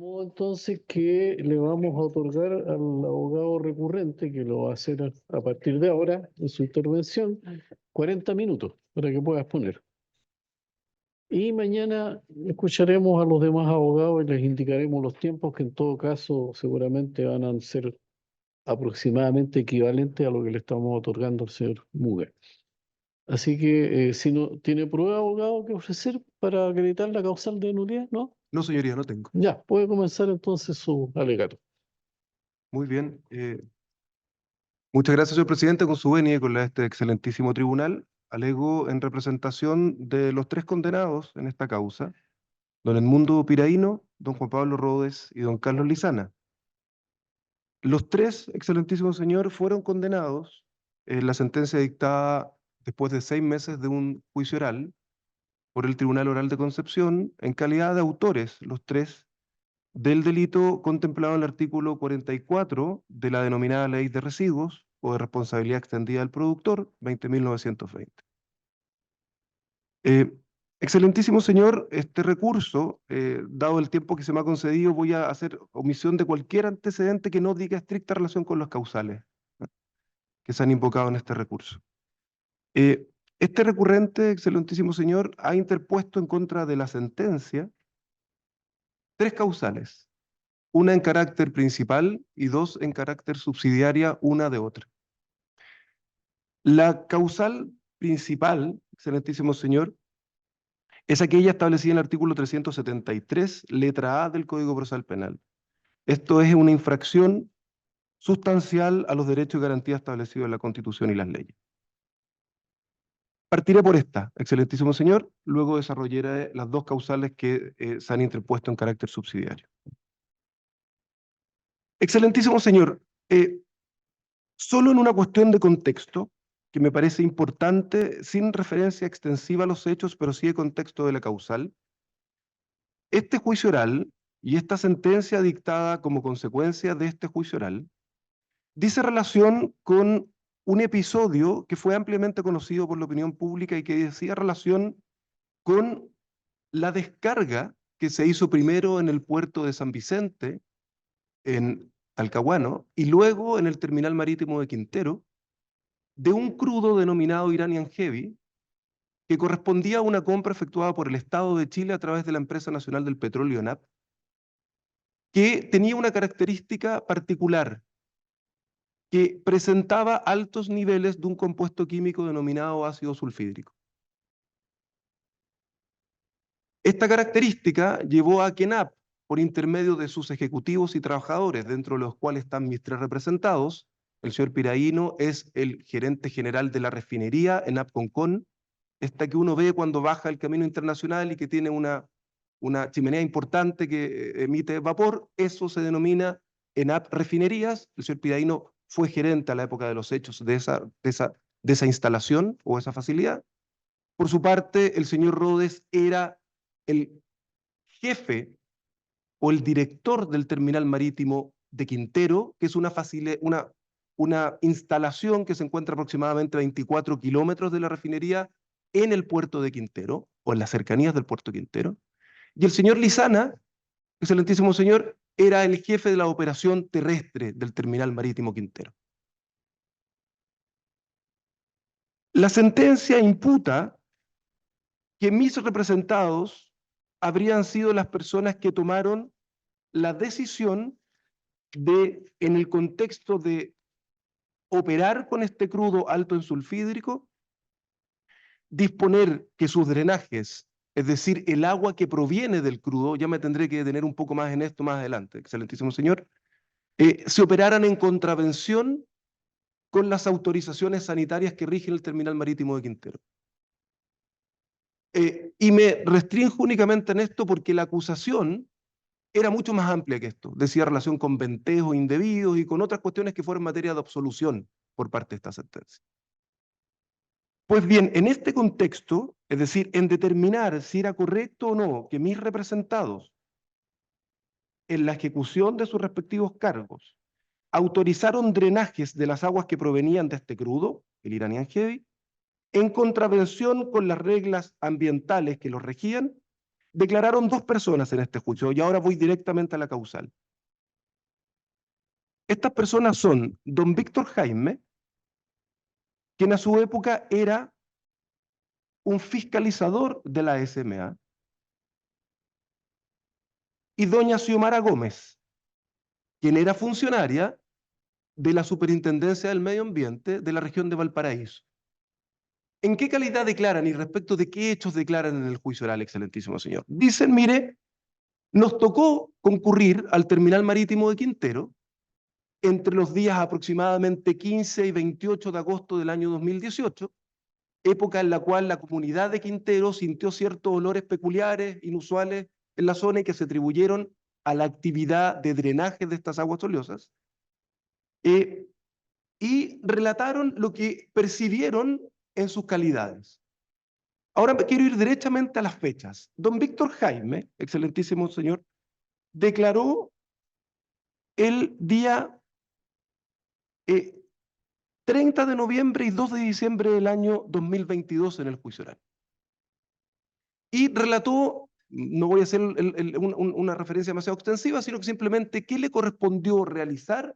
Entonces que le vamos a otorgar al abogado recurrente, que lo va a hacer a partir de ahora, en su intervención, 40 minutos para que pueda exponer. Y mañana escucharemos a los demás abogados y les indicaremos los tiempos que en todo caso seguramente van a ser aproximadamente equivalentes a lo que le estamos otorgando al señor Muga. Así que si no tiene prueba, abogado, que ofrecer para acreditar la causal de nulidad, ¿no? No, señoría, no tengo. Ya, puede comenzar entonces su alegato. Muy bien. Muchas gracias, señor presidente. Con su venia y con la de este excelentísimo tribunal, alego en representación de los tres condenados en esta causa, don Edmundo Piraíno, don Juan Pablo Rodes y don Carlos Lizana. Los tres, excelentísimo señor, fueron condenados en la sentencia dictada después de 6 meses de un juicio oral por el Tribunal Oral de Concepción en calidad de autores, los tres, del delito contemplado en el artículo 44 de la denominada Ley de Residuos o de Responsabilidad Extendida del Productor, 20.920. Excelentísimo señor, este recurso, dado el tiempo que se me ha concedido, voy a hacer omisión de cualquier antecedente que no diga estricta relación con los causales, ¿no?, que se han invocado en este recurso. Este recurrente, excelentísimo señor, ha interpuesto en contra de la sentencia 3 causales, una en carácter principal y 2 en carácter subsidiaria una de otra. La causal principal, excelentísimo señor, es aquella establecida en el artículo 373, letra A del Código Procesal Penal. Esto es una infracción sustancial a los derechos y garantías establecidos en la Constitución y las leyes. Partiré por esta, excelentísimo señor, luego desarrollaré las 2 causales que se han interpuesto en carácter subsidiario. Excelentísimo señor, solo en una cuestión de contexto, que me parece importante, sin referencia extensiva a los hechos, pero sí de contexto de la causal, este juicio oral y esta sentencia dictada como consecuencia de este juicio oral dice relación con un episodio que fue ampliamente conocido por la opinión pública y que decía relación con la descarga que se hizo primero en el puerto de San Vicente, en Talcahuano, y luego en el terminal marítimo de Quintero, de un crudo denominado Iranian Heavy, que correspondía a una compra efectuada por el Estado de Chile a través de la Empresa Nacional del Petróleo, ENAP, que tenía una característica particular, que presentaba altos niveles de un compuesto químico denominado ácido sulfídrico. Esta característica llevó a que ENAP, por intermedio de sus ejecutivos y trabajadores, dentro de los cuales están mis 3 representados, el señor Piraíno es el gerente general de la refinería ENAP Concón, esta que uno ve cuando baja el camino internacional y que tiene una chimenea importante que emite vapor, eso se denomina ENAP Refinerías. El señor Piraíno fue gerente a la época de los hechos de esa instalación o esa facilidad. Por su parte, el señor Rodes era el jefe o el director del terminal marítimo de Quintero, que es una instalación que se encuentra aproximadamente a 24 kilómetros de la refinería en el puerto de Quintero, o en las cercanías del puerto de Quintero. Y el señor Lizana, excelentísimo señor, era el jefe de la operación terrestre del terminal marítimo Quintero. La sentencia imputa que mis representados habrían sido las personas que tomaron la decisión de, en el contexto de operar con este crudo alto en sulfídrico, disponer que sus drenajes, es decir, el agua que proviene del crudo, ya me tendré que detener un poco más en esto más adelante, excelentísimo señor, se operaran en contravención con las autorizaciones sanitarias que rigen el terminal marítimo de Quintero. Y me restringo únicamente en esto porque la acusación era mucho más amplia que esto. Decía relación con ventejos indebidos y con otras cuestiones que fueron materia de absolución por parte de esta sentencia. Pues bien, en este contexto, es decir, en determinar si era correcto o no que mis representados, en la ejecución de sus respectivos cargos, autorizaron drenajes de las aguas que provenían de este crudo, el Iranian Heavy, en contravención con las reglas ambientales que los regían, declararon dos personas en este juicio, y ahora voy directamente a la causal. Estas personas son don Víctor Jaime, quien a su época era un fiscalizador de la SMA, y doña Xiomara Gómez, quien era funcionaria de la Superintendencia del Medio Ambiente de la región de Valparaíso. ¿En qué calidad declaran y respecto de qué hechos declaran en el juicio oral, excelentísimo señor? Dicen, mire, nos tocó concurrir al terminal marítimo de Quintero entre los días aproximadamente 15 y 28 de agosto del año 2018, época en la cual la comunidad de Quintero sintió ciertos olores peculiares, inusuales en la zona y que se atribuyeron a la actividad de drenaje de estas aguas oleosas, y relataron lo que percibieron en sus calidades. Ahora quiero ir derechamente a las fechas. Don Víctor Jaime, excelentísimo señor, declaró el día 30 de noviembre y 2 de diciembre del año 2022 en el juicio oral. Y relató, no voy a hacer una referencia demasiado extensiva, sino que simplemente qué le correspondió realizar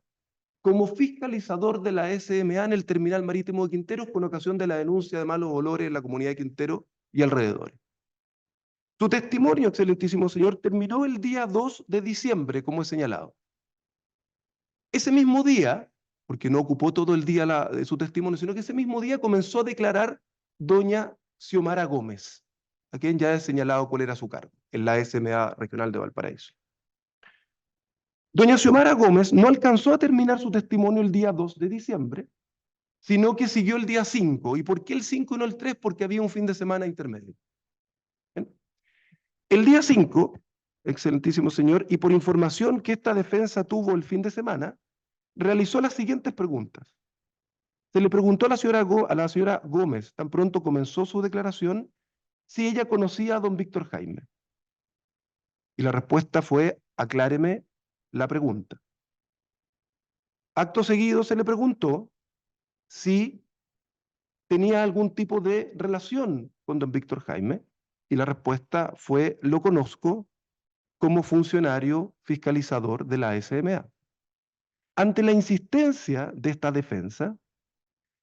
como fiscalizador de la SMA en el terminal marítimo de Quinteros con ocasión de la denuncia de malos olores en la comunidad de Quintero y alrededores. Su testimonio, excelentísimo señor, terminó el día 2 de diciembre, como he señalado. Ese mismo día, porque no ocupó todo el día de su testimonio, sino que ese mismo día comenzó a declarar doña Xiomara Gómez, a quien ya he señalado cuál era su cargo, en la SMA regional de Valparaíso. Doña Xiomara Gómez no alcanzó a terminar su testimonio el día 2 de diciembre, sino que siguió el día 5. ¿Y por qué el 5 y no el 3? Porque había un fin de semana intermedio. ¿Bien? El día 5, excelentísimo señor, y por información que esta defensa tuvo el fin de semana, realizó las siguientes preguntas. Se le preguntó a la señora Gómez, tan pronto comenzó su declaración, si ella conocía a don Víctor Jaime. Y la respuesta fue, acláreme la pregunta. Acto seguido se le preguntó si tenía algún tipo de relación con don Víctor Jaime, y la respuesta fue, lo conozco como funcionario fiscalizador de la SMA. Ante la insistencia de esta defensa,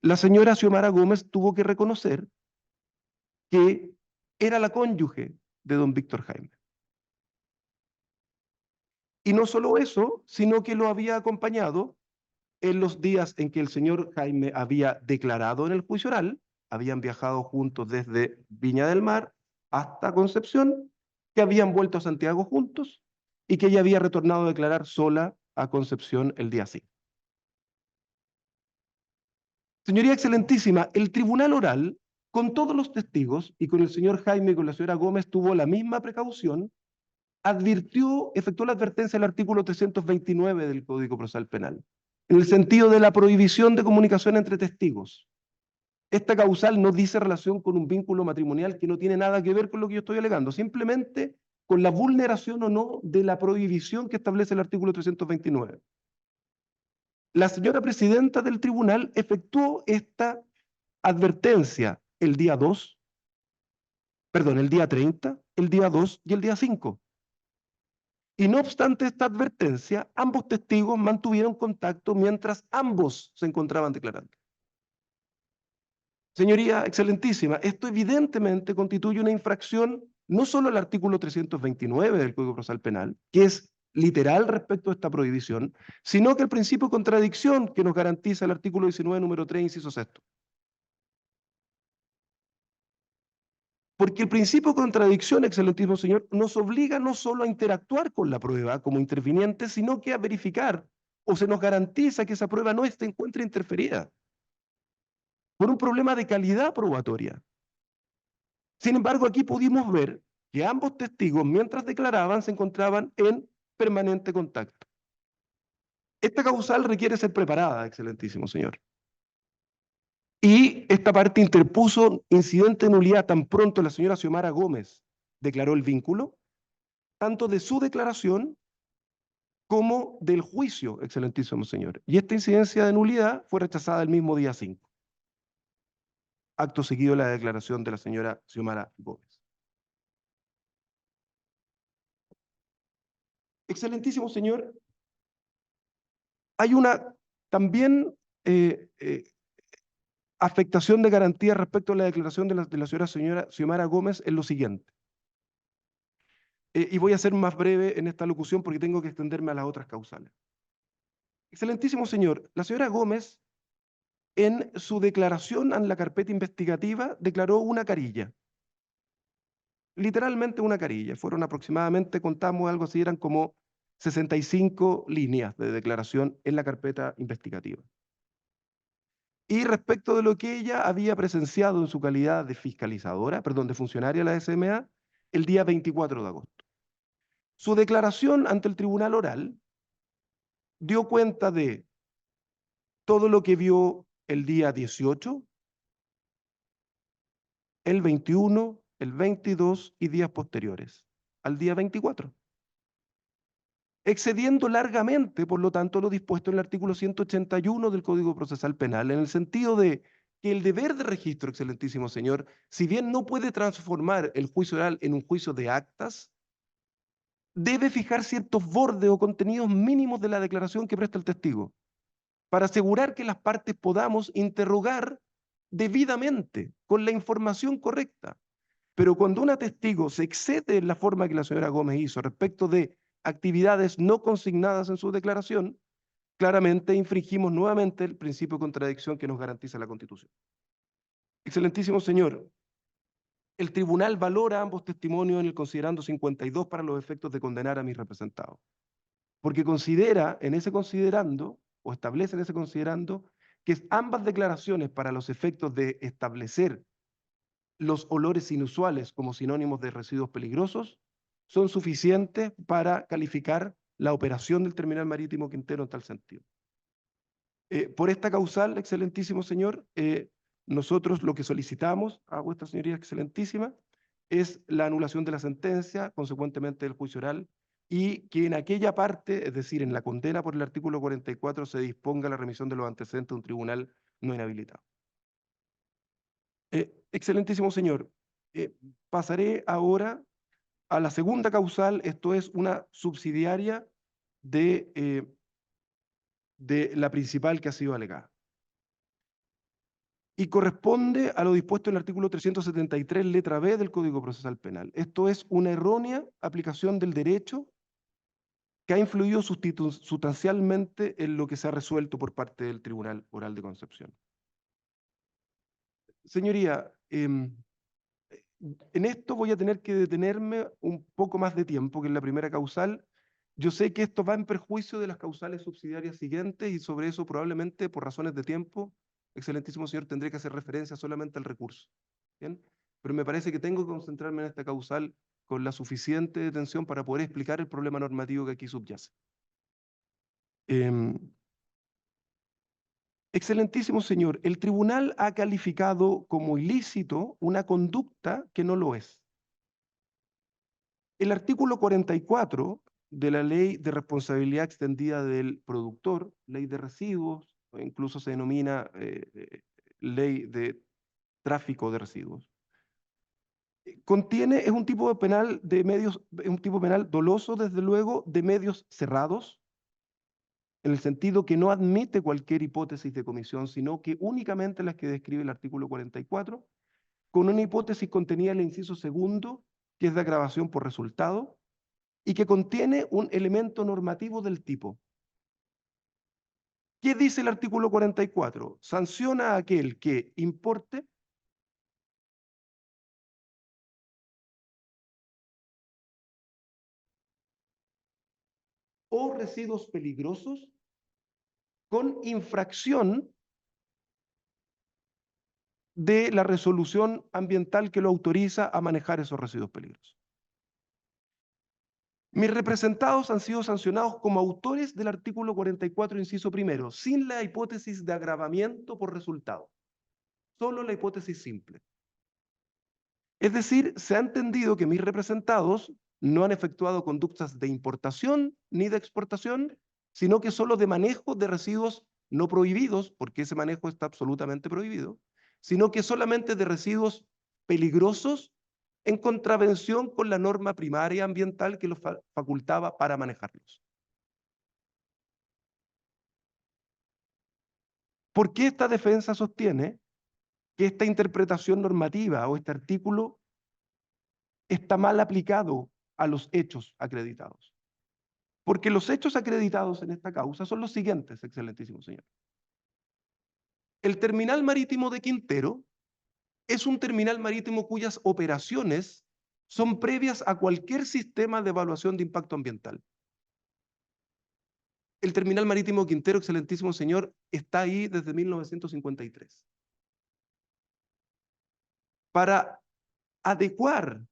la señora Xiomara Gómez tuvo que reconocer que era la cónyuge de don Víctor Jaime. Y no solo eso, sino que lo había acompañado en los días en que el señor Jaime había declarado en el juicio oral, habían viajado juntos desde Viña del Mar hasta Concepción, que habían vuelto a Santiago juntos y que ella había retornado a declarar sola a Concepción el día 5. Señoría excelentísima, el tribunal oral, con todos los testigos y con el señor Jaime y con la señora Gómez, tuvo la misma precaución, efectuó la advertencia del artículo 329 del Código Procesal Penal, en el sentido de la prohibición de comunicación entre testigos. Esta causal no dice relación con un vínculo matrimonial que no tiene nada que ver con lo que yo estoy alegando, simplemente con la vulneración o no de la prohibición que establece el artículo 329. La señora presidenta del tribunal efectuó esta advertencia el día 30, el día 2 y el día 5. Y no obstante esta advertencia, ambos testigos mantuvieron contacto mientras ambos se encontraban declarando. Señoría excelentísima, esto evidentemente constituye una infracción no solo al artículo 329 del Código Procesal Penal, que es literal respecto a esta prohibición, sino que el principio de contradicción que nos garantiza el artículo 19, número 3, inciso 6. Porque el principio de contradicción, excelentísimo señor, nos obliga no solo a interactuar con la prueba como interviniente, sino que a verificar o se nos garantiza que esa prueba no se encuentre interferida por un problema de calidad probatoria. Sin embargo, aquí pudimos ver que ambos testigos, mientras declaraban, se encontraban en permanente contacto. Esta causal requiere ser preparada, excelentísimo señor. Y esta parte interpuso incidente de nulidad tan pronto la señora Xiomara Gómez declaró el vínculo, tanto de su declaración como del juicio, excelentísimo señor. Y esta incidencia de nulidad fue rechazada el mismo día 5. Acto seguido la declaración de la señora Xiomara Gómez. Excelentísimo señor, hay una también afectación de garantía respecto a la declaración de la señora Xiomara Gómez en lo siguiente. Y voy a ser más breve en esta locución porque tengo que extenderme a las otras causales. Excelentísimo señor, la señora Gómez en su declaración en la carpeta investigativa declaró una carilla. Literalmente una carilla. Fueron aproximadamente, contamos algo así, eran como 65 líneas de declaración en la carpeta investigativa. Y respecto de lo que ella había presenciado en su calidad de fiscalizadora, perdón, de funcionaria de la SMA, el día 24 de agosto. Su declaración ante el tribunal oral dio cuenta de todo lo que vio el día 18, el 21, el 22 y días posteriores, al día 24. Excediendo largamente, por lo tanto, lo dispuesto en el artículo 181 del Código Procesal Penal, en el sentido de que el deber de registro, excelentísimo señor, si bien no puede transformar el juicio oral en un juicio de actas, debe fijar ciertos bordes o contenidos mínimos de la declaración que presta el testigo, para asegurar que las partes podamos interrogar debidamente, con la información correcta. Pero cuando un testigo se excede en la forma que la señora Gómez hizo respecto de actividades no consignadas en su declaración, claramente infringimos nuevamente el principio de contradicción que nos garantiza la Constitución. Excelentísimo señor, el tribunal valora ambos testimonios en el considerando 52 para los efectos de condenar a mis representados, porque considera en ese considerando, o establece en ese considerando, que ambas declaraciones para los efectos de establecer los olores inusuales como sinónimos de residuos peligrosos son suficientes para calificar la operación del terminal marítimo Quintero en tal sentido. Por esta causal, excelentísimo señor, nosotros lo que solicitamos a vuestra señoría excelentísima es la anulación de la sentencia, consecuentemente del juicio oral, y que en aquella parte, es decir, en la condena por el artículo 44, se disponga la remisión de los antecedentes de un tribunal no inhabilitado. Excelentísimo señor, pasaré ahora a la segunda causal, esto es una subsidiaria de la principal que ha sido alegada. Y corresponde a lo dispuesto en el artículo 373, letra B del Código Procesal Penal. Esto es una errónea aplicación del derecho que ha influido sustancialmente en lo que se ha resuelto por parte del Tribunal Oral de Concepción. Señoría, en esto voy a tener que detenerme un poco más de tiempo que en la primera causal. Yo sé que esto va en perjuicio de las causales subsidiarias siguientes y sobre eso probablemente por razones de tiempo, excelentísimo señor, tendré que hacer referencia solamente al recurso. ¿Bien? Pero me parece que tengo que concentrarme en esta causal con la suficiente detención para poder explicar el problema normativo que aquí subyace. Excelentísimo señor, el tribunal ha calificado como ilícito una conducta que no lo es. El artículo 44 de la Ley de Responsabilidad Extendida del Productor, Ley de Residuos, o incluso se denomina Ley de Tráfico de Residuos, es un tipo penal de medios, un tipo penal doloso, desde luego, de medios cerrados, en el sentido que no admite cualquier hipótesis de comisión, sino que únicamente las que describe el artículo 44, con una hipótesis contenida en el inciso segundo, que es de agravación por resultado, y que contiene un elemento normativo del tipo. ¿Qué dice el artículo 44? Sanciona a aquel que importe o residuos peligrosos con infracción de la resolución ambiental que lo autoriza a manejar esos residuos peligrosos. Mis representados han sido sancionados como autores del artículo 44, inciso primero, sin la hipótesis de agravamiento por resultado. Solo la hipótesis simple. Es decir, se ha entendido que mis representados no han efectuado conductas de importación ni de exportación, sino que solo de manejo de residuos no prohibidos, porque ese manejo está absolutamente prohibido, sino que solamente de residuos peligrosos en contravención con la norma primaria ambiental que los facultaba para manejarlos. ¿Por qué esta defensa sostiene que esta interpretación normativa o este artículo está mal aplicado a los hechos acreditados? Porque los hechos acreditados en esta causa son los siguientes, excelentísimo señor. El terminal marítimo de Quintero es un terminal marítimo cuyas operaciones son previas a cualquier sistema de evaluación de impacto ambiental. El terminal marítimo Quintero, excelentísimo señor, está ahí desde 1953. Para adecuar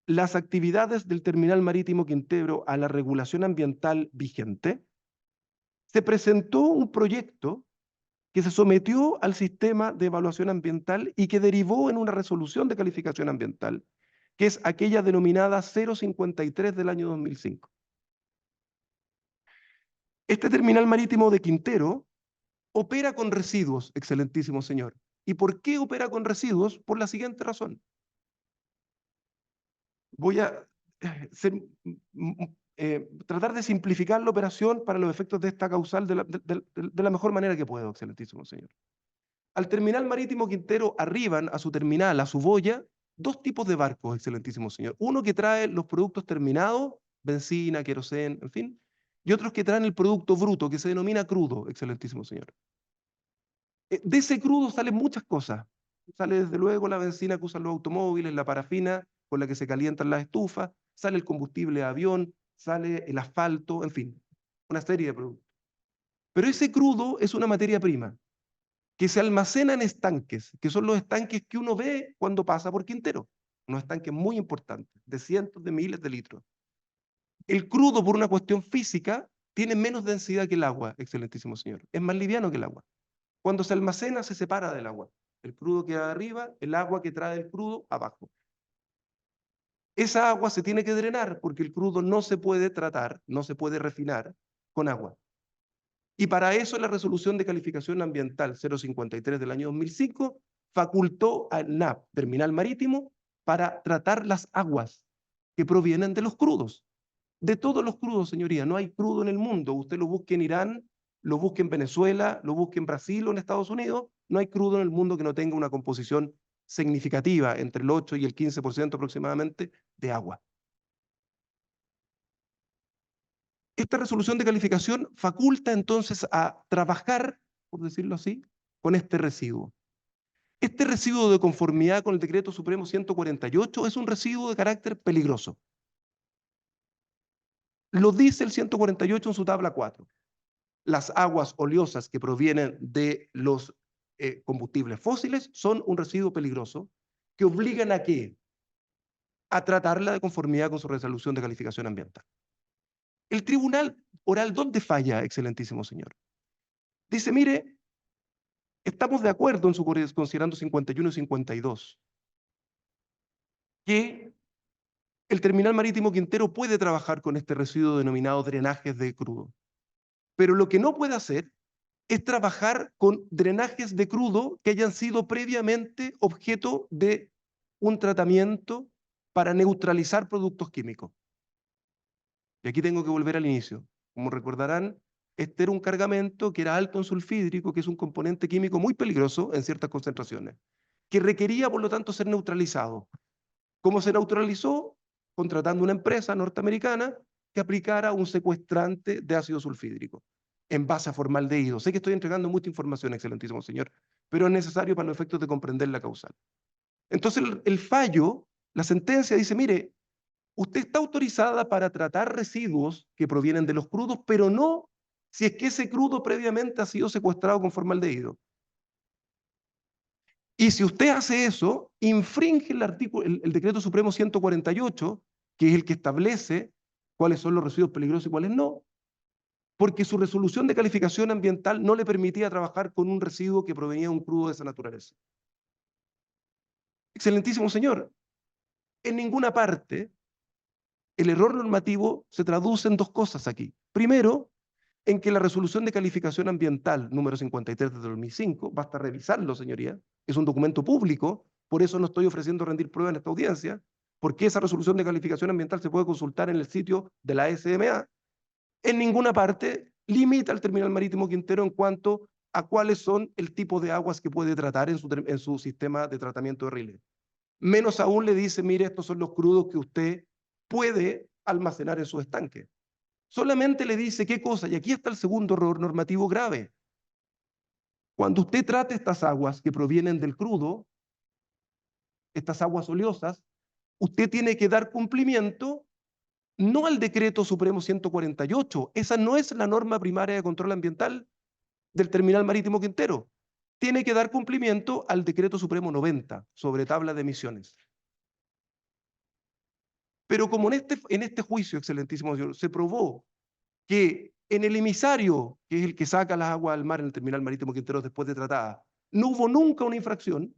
las actividades del terminal marítimo Quintero a la regulación ambiental vigente, se presentó un proyecto que se sometió al sistema de evaluación ambiental y que derivó en una resolución de calificación ambiental, que es aquella denominada 053 del año 2005. Este terminal marítimo de Quintero opera con residuos, excelentísimo señor. ¿Y por qué opera con residuos? Por la siguiente razón. Voy a tratar de simplificar la operación para los efectos de esta causal de la mejor manera que puedo, excelentísimo señor. Al terminal marítimo Quintero arriban a su terminal, a su boya, dos tipos de barcos, excelentísimo señor. Uno que trae los productos terminados, benzina, querosén, en fin, y otros que traen el producto bruto, que se denomina crudo, excelentísimo señor. De ese crudo salen muchas cosas. Sale desde luego la benzina que usan los automóviles, la parafina con la que se calientan las estufas, sale el combustible de avión, sale el asfalto, en fin, una serie de productos. Pero ese crudo es una materia prima que se almacena en estanques, que son los estanques que uno ve cuando pasa por Quintero. Unos estanques muy importantes, de cientos de miles de litros. El crudo, por una cuestión física, tiene menos densidad que el agua, excelentísimo señor. Es más liviano que el agua. Cuando se almacena, se separa del agua. El crudo queda arriba, el agua que trae el crudo abajo. Esa agua se tiene que drenar porque el crudo no se puede tratar, no se puede refinar con agua. Y para eso la resolución de calificación ambiental 053 del año 2005 facultó al NAP, Terminal Marítimo, para tratar las aguas que provienen de los crudos. De todos los crudos, señoría, no hay crudo en el mundo. Usted lo busque en Irán, lo busque en Venezuela, lo busque en Brasil o en Estados Unidos, no hay crudo en el mundo que no tenga una composición significativa, entre el 8 y el 15% aproximadamente, de agua. Esta resolución de calificación faculta entonces a trabajar, por decirlo así, con este residuo. Este residuo de conformidad con el Decreto Supremo 148 es un residuo de carácter peligroso. Lo dice el 148 en su tabla 4. Las aguas oleosas que provienen de los combustibles fósiles son un residuo peligroso que obligan a ¿qué? A tratarla de conformidad con su resolución de calificación ambiental. El tribunal oral, ¿dónde falla, excelentísimo señor? Dice, mire, estamos de acuerdo en su considerando 51 y 52, que el terminal marítimo Quintero puede trabajar con este residuo denominado drenajes de crudo. Pero lo que no puede hacer es trabajar con drenajes de crudo que hayan sido previamente objeto de un tratamiento para neutralizar productos químicos. Y aquí tengo que volver al inicio. Como recordarán, este era un cargamento que era alto en sulfídrico, que es un componente químico muy peligroso en ciertas concentraciones, que requería, por lo tanto, ser neutralizado. ¿Cómo se neutralizó? Contratando una empresa norteamericana que aplicara un secuestrante de ácido sulfídrico en base a formaldehído. Sé que estoy entregando mucha información, excelentísimo señor, pero es necesario para los efectos de comprender la causal. Entonces, el fallo, la sentencia dice, mire, usted está autorizada para tratar residuos que provienen de los crudos, pero no si es que ese crudo previamente ha sido secuestrado con formaldehído. Y si usted hace eso, infringe el Decreto Supremo 148, que es el que establece cuáles son los residuos peligrosos y cuáles no, porque su resolución de calificación ambiental no le permitía trabajar con un residuo que provenía de un crudo de esa naturaleza. Excelentísimo señor, en ninguna parte el error normativo se traduce en dos cosas aquí. Primero, en que la resolución de calificación ambiental número 53 de 2005, basta revisarlo, señoría, es un documento público por eso no estoy ofreciendo rendir prueba en esta audiencia, porque esa resolución de calificación ambiental se puede consultar en el sitio de la SMA, en ninguna parte limita al terminal marítimo Quintero en cuanto a cuáles son el tipo de aguas que puede tratar en su sistema de tratamiento de riles. Menos aún le dice, mire, estos son los crudos que usted puede almacenar en su estanque. Solamente le dice qué cosa, y aquí está el segundo error normativo grave. Cuando usted trate estas aguas que provienen del crudo, estas aguas oleosas, usted tiene que dar cumplimiento no al Decreto Supremo 148, esa no es la norma primaria de control ambiental del Terminal Marítimo Quintero. Tiene que dar cumplimiento al Decreto Supremo 90 sobre tabla de emisiones. Pero como en este juicio, excelentísimo señor, se probó que en el emisario, que es el que saca las aguas al mar en el Terminal Marítimo Quintero después de tratada, no hubo nunca una infracción,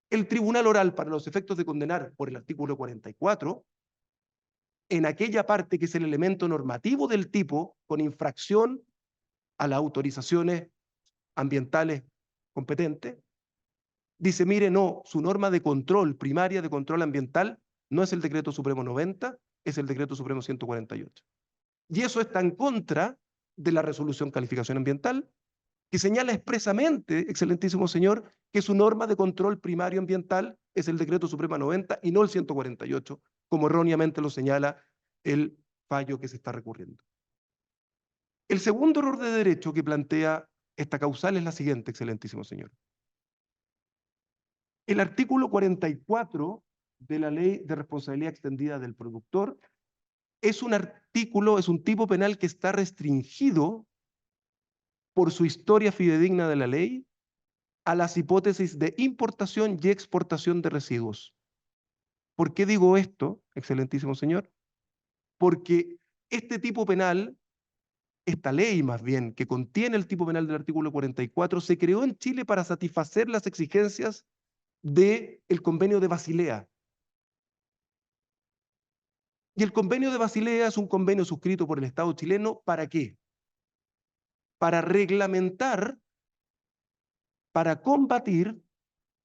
el tribunal oral, para los efectos de condenar por el artículo 44, en aquella parte que es el elemento normativo del tipo, con infracción a las autorizaciones ambientales competentes, dice, mire, no, su norma de control, primaria de control ambiental, no es el Decreto Supremo 90, es el Decreto Supremo 148. Y eso está en contra de la resolución calificación ambiental, que señala expresamente, excelentísimo señor, que su norma de control primario ambiental es el Decreto Supremo 90 y no el 148, como erróneamente lo señala el fallo que se está recurriendo. El segundo error de derecho que plantea esta causal es la siguiente, excelentísimo señor. El artículo 44 de la Ley de Responsabilidad Extendida del Productor es un artículo, es un tipo penal que está restringido por su historia fidedigna de la ley a las hipótesis de importación y exportación de residuos. ¿Por qué digo esto, excelentísimo señor? Porque este tipo penal, esta ley más bien, que contiene el tipo penal del artículo 44, se creó en Chile para satisfacer las exigencias del Convenio de Basilea. Y el Convenio de Basilea es un convenio suscrito por el Estado chileno, ¿para qué? Para reglamentar, para combatir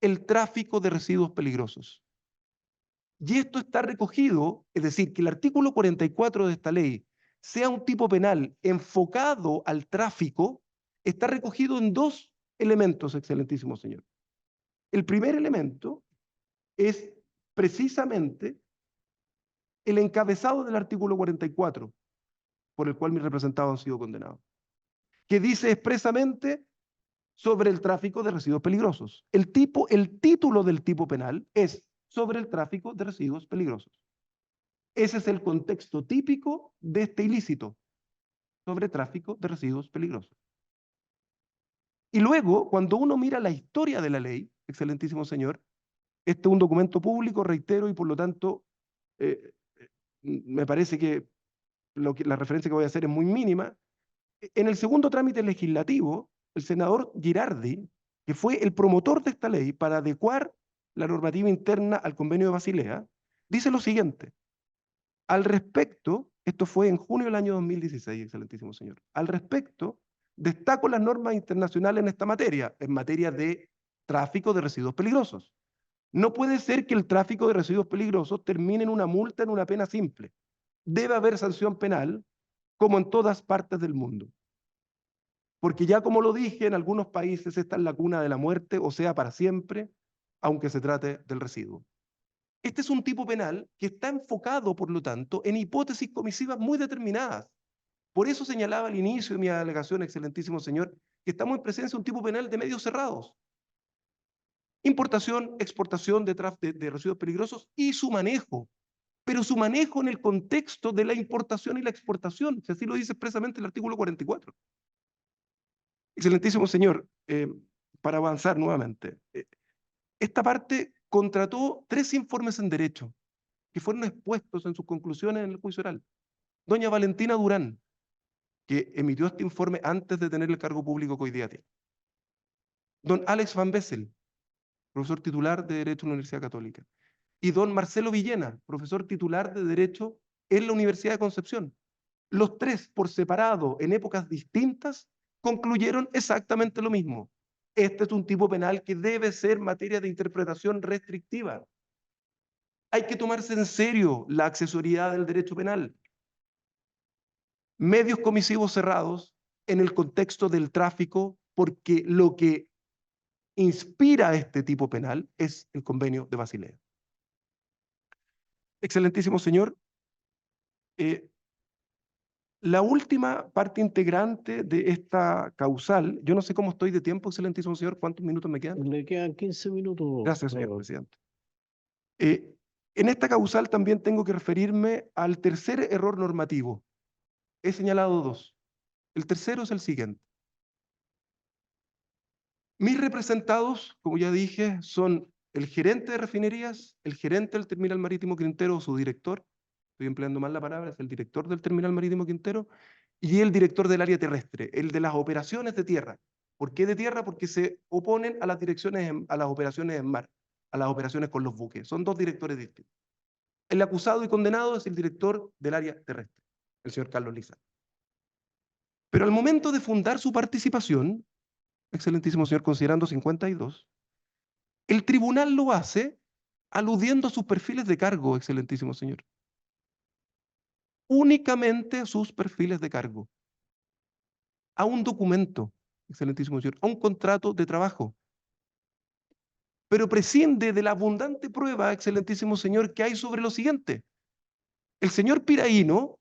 el tráfico de residuos peligrosos. Y esto está recogido, es decir, que el artículo 44 de esta ley sea un tipo penal enfocado al tráfico, está recogido en dos elementos, excelentísimo señor. El primer elemento es precisamente el encabezado del artículo 44, por el cual mis representados han sido condenados, que dice expresamente sobre el tráfico de residuos peligrosos. El título del tipo penal es sobre el tráfico de residuos peligrosos. Ese es el contexto típico de este ilícito, sobre tráfico de residuos peligrosos. Y luego, cuando uno mira la historia de la ley, excelentísimo señor, este es un documento público, reitero, y por lo tanto, me parece que la referencia que voy a hacer es muy mínima. En el segundo trámite legislativo, el senador Girardi, que fue el promotor de esta ley para adecuar la normativa interna al Convenio de Basilea, dice lo siguiente. Al respecto, esto fue en junio del año 2016, excelentísimo señor. Al respecto, destaco las normas internacionales en materia de tráfico de residuos peligrosos. No puede ser que el tráfico de residuos peligrosos termine en una multa, en una pena simple. Debe haber sanción penal, como en todas partes del mundo. Porque ya como lo dije, en algunos países esta es la cuna de la muerte, o sea, para siempre, aunque se trate del residuo. Este es un tipo penal que está enfocado, por lo tanto, en hipótesis comisivas muy determinadas. Por eso señalaba al inicio de mi alegación, excelentísimo señor, que estamos en presencia de un tipo penal de medios cerrados. Importación, exportación de residuos peligrosos y su manejo. Pero su manejo en el contexto de la importación y la exportación, si así lo dice expresamente el artículo 44. Excelentísimo señor, para avanzar nuevamente, esta parte contrató 3 informes en derecho que fueron expuestos en sus conclusiones en el juicio oral. Doña Valentina Durán, que emitió este informe antes de tener el cargo público que hoy día tiene. Don Alex Van Bessel, profesor titular de Derecho en la Universidad Católica. Y don Marcelo Villena, profesor titular de Derecho en la Universidad de Concepción. Los 3, por separado, en épocas distintas, concluyeron exactamente lo mismo. Este es un tipo penal que debe ser materia de interpretación restrictiva. Hay que tomarse en serio la accesoriedad del derecho penal. Medios comisivos cerrados en el contexto del tráfico, porque lo que inspira este tipo penal es el Convenio de Basilea. Excelentísimo señor, la última parte integrante de esta causal, yo no sé cómo estoy de tiempo, excelentísimo señor, ¿cuántos minutos me quedan? Le quedan 15 minutos. Gracias, señor presidente. En esta causal también tengo que referirme al tercer error normativo. He señalado dos. El tercero es el siguiente. Mis representados, como ya dije, son el gerente de refinerías, el gerente del terminal marítimo Quintero o su director, estoy empleando mal la palabra, es el director del terminal marítimo Quintero, y el director del área terrestre, el de las operaciones de tierra. ¿Por qué de tierra? Porque se oponen a las a las operaciones en mar, a las operaciones con los buques. Son dos directores distintos. El acusado y condenado es el director del área terrestre, el señor Carlos Lizana. Pero al momento de fundar su participación, excelentísimo señor, considerando 52, el tribunal lo hace aludiendo a sus perfiles de cargo, excelentísimo señor. Únicamente sus perfiles de cargo. A un documento, excelentísimo señor, a un contrato de trabajo. Pero prescinde de la abundante prueba, excelentísimo señor, que hay sobre lo siguiente. El señor Piraíno,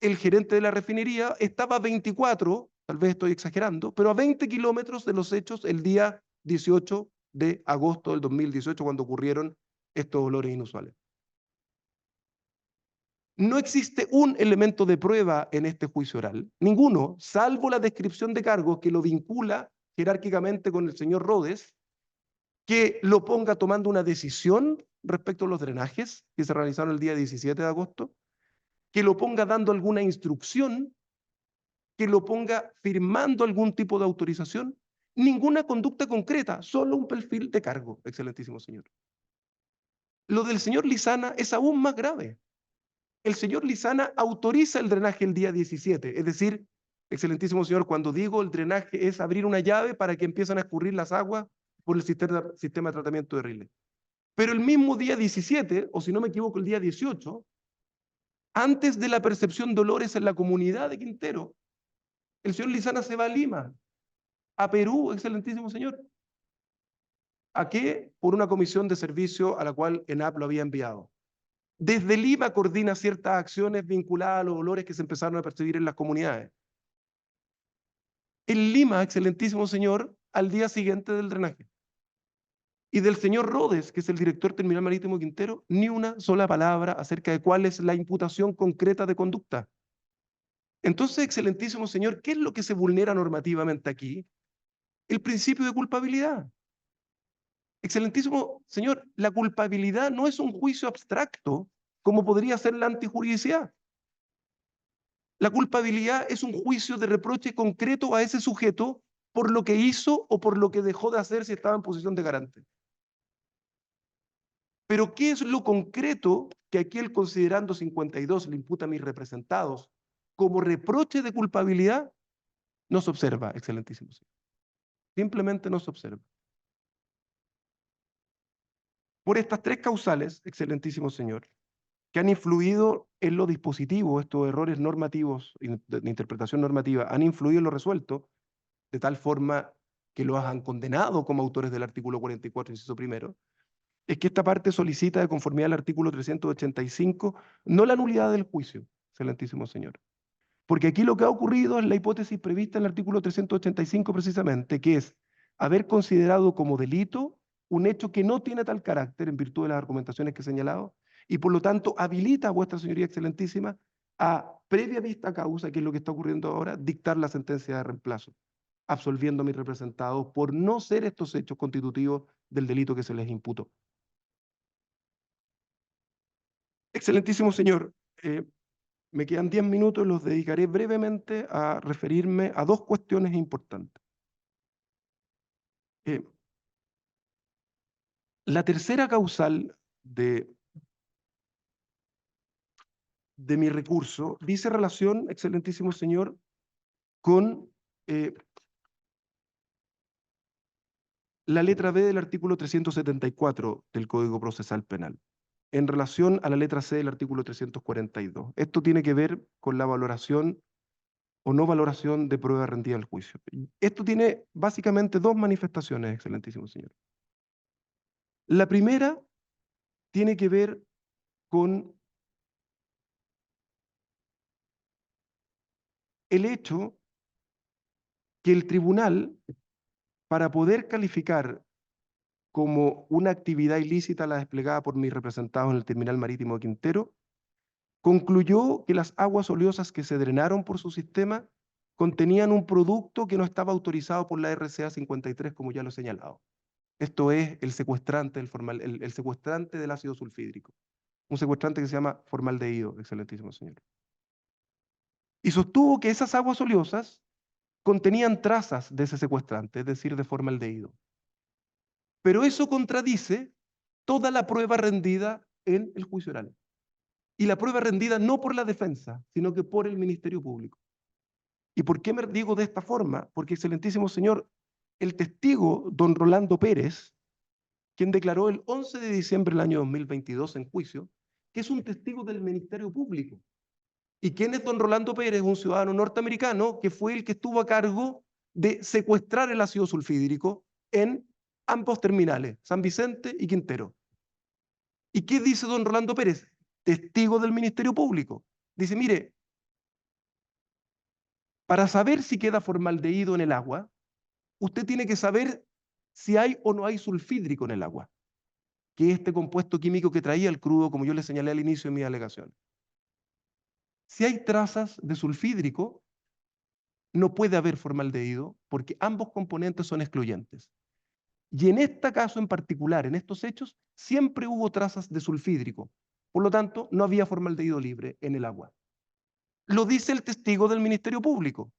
el gerente de la refinería, estaba a 24, tal vez estoy exagerando, pero a 20 kilómetros de los hechos el día 18 de agosto del 2018, cuando ocurrieron estos olores inusuales. No existe un elemento de prueba en este juicio oral, ninguno, salvo la descripción de cargos que lo vincula jerárquicamente con el señor Rodes, que lo ponga tomando una decisión respecto a los drenajes que se realizaron el día 17 de agosto, que lo ponga dando alguna instrucción, que lo ponga firmando algún tipo de autorización, ninguna conducta concreta, solo un perfil de cargo, excelentísimo señor. Lo del señor Lizana es aún más grave. El señor Lizana autoriza el drenaje el día 17, es decir, excelentísimo señor, cuando digo el drenaje es abrir una llave para que empiecen a escurrir las aguas por el sistema de tratamiento de riles. Pero el mismo día 17, o si no me equivoco, el día 18, antes de la percepción de olores en la comunidad de Quintero, el señor Lizana se va a Lima, a Perú, excelentísimo señor. ¿A qué? Por una comisión de servicio a la cual ENAP lo había enviado. Desde Lima coordina ciertas acciones vinculadas a los olores que se empezaron a percibir en las comunidades. En Lima, excelentísimo señor, al día siguiente del drenaje. Y del señor Rodes, que es el director terminal marítimo Quintero, ni una sola palabra acerca de cuál es la imputación concreta de conducta. Entonces, excelentísimo señor, ¿qué es lo que se vulnera normativamente aquí? El principio de culpabilidad. Excelentísimo señor, la culpabilidad no es un juicio abstracto, como podría ser la antijuridicidad. La culpabilidad es un juicio de reproche concreto a ese sujeto por lo que hizo o por lo que dejó de hacer si estaba en posición de garante. Pero ¿qué es lo concreto que aquí el considerando 52 le imputa a mis representados como reproche de culpabilidad? No se observa, excelentísimo señor. Simplemente no se observa. Por estas tres causales, excelentísimo señor, que han influido en lo dispositivo, estos errores normativos, de interpretación normativa, han influido en lo resuelto, de tal forma que los han condenado como autores del artículo 44, inciso primero, es que esta parte solicita, de conformidad al artículo 385, no la nulidad del juicio, excelentísimo señor. Porque aquí lo que ha ocurrido es la hipótesis prevista en el artículo 385 precisamente, que es haber considerado como delito un hecho que no tiene tal carácter en virtud de las argumentaciones que he señalado, y por lo tanto habilita a vuestra señoría excelentísima a, previa vista causa, que es lo que está ocurriendo ahora, dictar la sentencia de reemplazo, absolviendo a mis representados por no ser estos hechos constitutivos del delito que se les imputó. Excelentísimo señor, me quedan 10 minutos, los dedicaré brevemente a referirme a dos cuestiones importantes. La tercera causal de mi recurso dice relación, excelentísimo señor, con la letra B del artículo 374 del Código Procesal Penal, en relación a la letra C del artículo 342. Esto tiene que ver con la valoración o no valoración de prueba rendida al juicio. Esto tiene básicamente dos manifestaciones, excelentísimo señor. La primera tiene que ver con el hecho que el tribunal, para poder calificar como una actividad ilícita la desplegada por mis representados en el terminal marítimo de Quintero, concluyó que las aguas oleosas que se drenaron por su sistema contenían un producto que no estaba autorizado por la RCA 53, como ya lo he señalado. Esto es el secuestrante el secuestrante del ácido sulfídrico. Un secuestrante que se llama formaldehído, excelentísimo señor. Y sostuvo que esas aguas oleosas contenían trazas de ese secuestrante, es decir, de formaldehído. Pero eso contradice toda la prueba rendida en el juicio oral. Y la prueba rendida no por la defensa, sino que por el Ministerio Público. ¿Y por qué me digo de esta forma? Porque, excelentísimo señor, el testigo, don Rolando Pérez, quien declaró el 11 de diciembre del año 2022 en juicio, que es un testigo del Ministerio Público. ¿Y quién es don Rolando Pérez? Un ciudadano norteamericano que fue el que estuvo a cargo de secuestrar el ácido sulfídrico en ambos terminales, San Vicente y Quintero. ¿Y qué dice don Rolando Pérez? Testigo del Ministerio Público. Dice, mire, para saber si queda formaldehído en el agua, usted tiene que saber si hay o no hay sulfídrico en el agua, que es este compuesto químico que traía el crudo, como yo le señalé al inicio de mi alegación. Si hay trazas de sulfídrico, no puede haber formaldehído porque ambos componentes son excluyentes. Y en este caso en particular, en estos hechos, siempre hubo trazas de sulfídrico. Por lo tanto, no había formaldehído libre en el agua. Lo dice el testigo del Ministerio Público.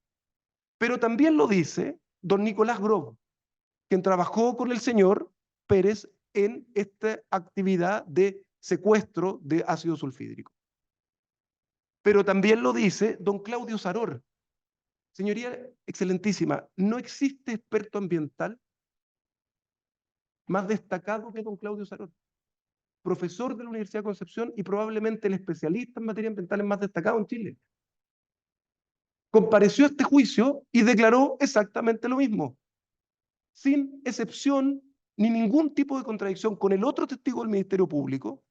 Pero también lo dice don Nicolás Grob, quien trabajó con el señor Pérez en esta actividad de secuestro de ácido sulfídrico. Pero también lo dice don Claudio Saror. Señoría excelentísima, no existe experto ambiental más destacado que don Claudio Saror, profesor de la Universidad de Concepción y probablemente el especialista en materia ambiental más destacado en Chile. Compareció a este juicio y declaró exactamente lo mismo, sin excepción ni ningún tipo de contradicción con el otro testigo del Ministerio Público,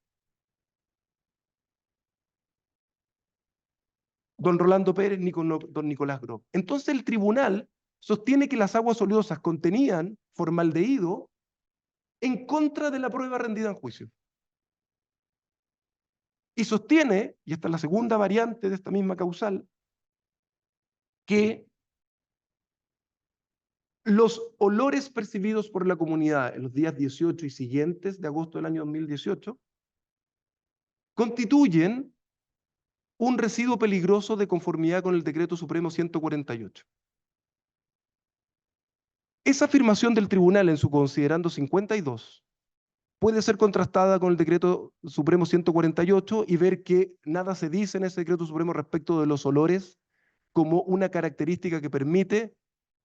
don Rolando Pérez, ni con don Nicolás Grob. Entonces el tribunal sostiene que las aguas oleosas contenían formaldehído en contra de la prueba rendida en juicio. Y sostiene, y esta es la segunda variante de esta misma causal, que los olores percibidos por la comunidad en los días 18 y siguientes de agosto del año 2018 constituyen un residuo peligroso de conformidad con el Decreto Supremo 148. Esa afirmación del tribunal en su considerando 52 puede ser contrastada con el Decreto Supremo 148 y ver que nada se dice en ese Decreto Supremo respecto de los olores como una característica que permite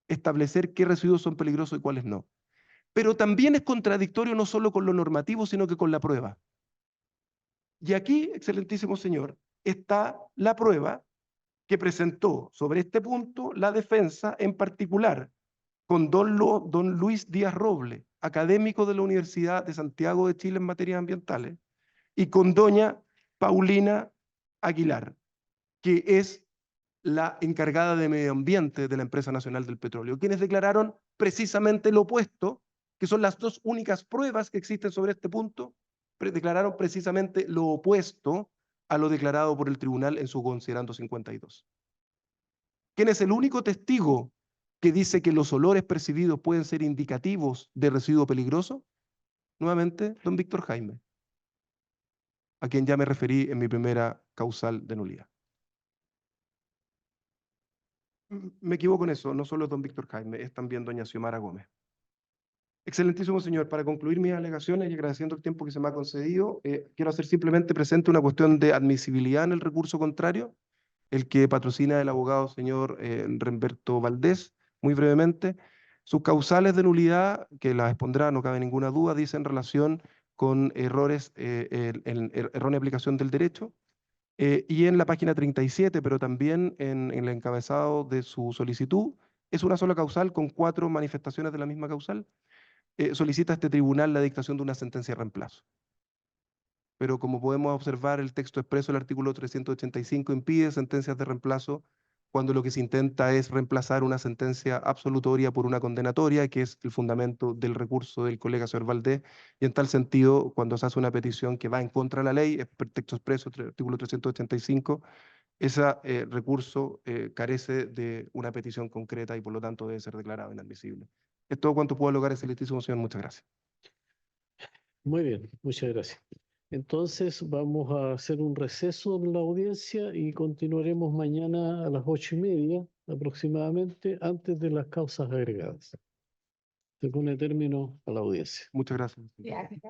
establecer qué residuos son peligrosos y cuáles no. Pero también es contradictorio no solo con lo normativo, sino que con la prueba. Y aquí, excelentísimo señor, está la prueba que presentó sobre este punto la defensa, en particular con don Luis Díaz Roble, académico de la Universidad de Santiago de Chile en materias ambientales, y con doña Paulina Aguilar, que es la encargada de medio ambiente de la Empresa Nacional del Petróleo, quienes declararon precisamente lo opuesto, que son las dos únicas pruebas que existen sobre este punto, declararon precisamente lo opuesto a lo declarado por el tribunal en su considerando 52. ¿Quién es el único testigo que dice que los olores percibidos pueden ser indicativos de residuo peligroso? Nuevamente, don Víctor Jaime, a quien ya me referí en mi primera causal de nulidad. Me equivoco en eso, no solo es don Víctor Jaime, es también doña Xiomara Gómez. Excelentísimo señor, para concluir mis alegaciones y agradeciendo el tiempo que se me ha concedido, quiero hacer simplemente presente una cuestión de admisibilidad en el recurso contrario, el que patrocina el abogado señor Remberto Valdés, muy brevemente, Sus causales de nulidad, que las expondrá, no cabe ninguna duda, dicen relación con errores, errónea aplicación del derecho. Y en la página 37, pero también en el encabezado de su solicitud, es una sola causal con 4 manifestaciones de la misma causal. Solicita a este tribunal la dictación de una sentencia de reemplazo. Pero como podemos observar, el texto expreso del artículo 385 impide sentencias de reemplazo cuando lo que se intenta es reemplazar una sentencia absolutoria por una condenatoria, que es el fundamento del recurso del colega señor Valdés, y en tal sentido, cuando se hace una petición que va en contra de la ley, es por texto expreso, artículo 385, ese recurso carece de una petición concreta y por lo tanto debe ser declarado inadmisible. Es todo cuanto puedo lograr ese listísimo, señor. Muchas gracias. Muy bien, muchas gracias. Entonces vamos a hacer un receso en la audiencia y continuaremos mañana a las 8:30 aproximadamente, antes de las causas agregadas. Se pone término a la audiencia. Muchas gracias. Gracias.